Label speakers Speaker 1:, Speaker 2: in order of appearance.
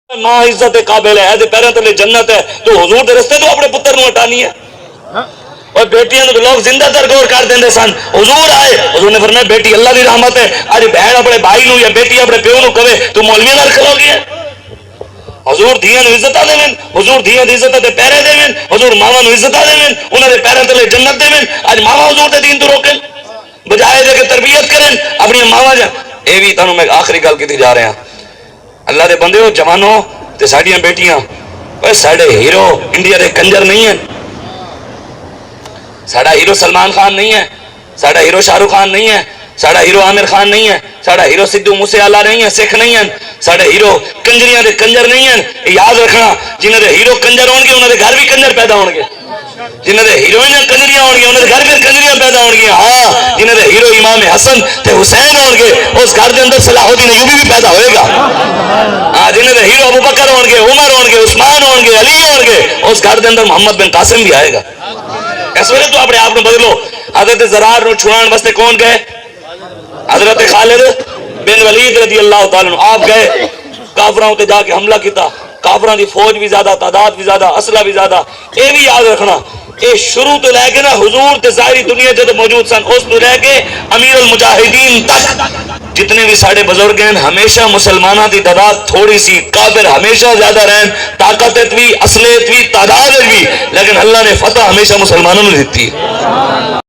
Speaker 1: ماں عزت قابل ہے پیروں تلے جنت ہے تو حضور دے رستے تو اپنے پتر نو ہٹانی ہے اور بیٹیاں تو لوگ زندہ تر غور کر دیں سن حضور آئے حضور نے فرمایا بیٹی اللہ دی رحمت ہے اج بہن اپنے بھائی نو یا بیٹی اپنے پیو نو کہے تو مولوی نال کھلو گی حضور دھیاں نو عزت دین حضور دھیاں دی عزت تے پیرے دین حضور ماواں نو عزت دین انہاں دے پیروں تلے جنت دین اج ماواں حضور دے دین تو روکن بجائے دے کہ تربیت کرن اپنی ماواں اے وی تانوں میں آخری گل کیتی جا رہا اللہ دے بندے ہو جوانوں تے ساڈیاں بیٹیاں اوے ساڈے ہیرو انڈیا دے کنجر نہیں ہیں ساڈا ہیرو سلمان خان نہیں ہے ساڈا ہیرو شاہ رخ خان نہیں ہے ساڈا ہیرو عامر خان نہیں ہے ساڈا ہیرو سدھو موسے والا نہیں ہے سکھ نہیں ہیں ساڈے ہیرو کنجریاں دے کنجر نہیں ہیں یاد رکھنا جنہاں دے ہیرو کنجر ہون گے انہاں دے گھر بھی کنجر پیدا ہون گے جنہاں دے ہیروئناں کنجریاں ہون گے انہاں دے گھر بھی کنجریاں پیدا ہون گے ہاں جنہاں دے ہیرو امام حسن تے حسین ہون گے اس گھر دے اندر صلاح الدین ایوبی بھی پیدا ہوئے گا ہاں جنہاں دے ہیرو ابو بکر ہون گے عمر ہون گے عثمان ہون گے علی ہون گے اس گھر دے اندر محمد بن قاسم بھی آئے گا اس ویلے تو اپنے آپ کو بدلو حضرت زرار نو چھڑان واسطے کون گئے حضرت خالد بن ولید رضی اللہ تعالیٰ عنہ آپ گئے کافراں تے جا کے حملہ کیتا کافراں دی فوج بھی زیادہ تعداد بھی زیادہ اسلحہ بھی زیادہ اے بھی یاد رکھنا اے شروع تو لے کے نا حضور تے ظاہری دنیا جدو موجود سن اس تو لے کے امیر المجاہدین تک جتنے بھی ساڑے بزرگ ہیں ہمیشہ مسلمانہ دی تعداد تھوڑی سی کافر ہمیشہ زیادہ رہن طاقت بھی اصلیت بھی تعداد بھی لیکن اللہ نے فتح ہمیشہ مسلمانوں نے دیتی ہے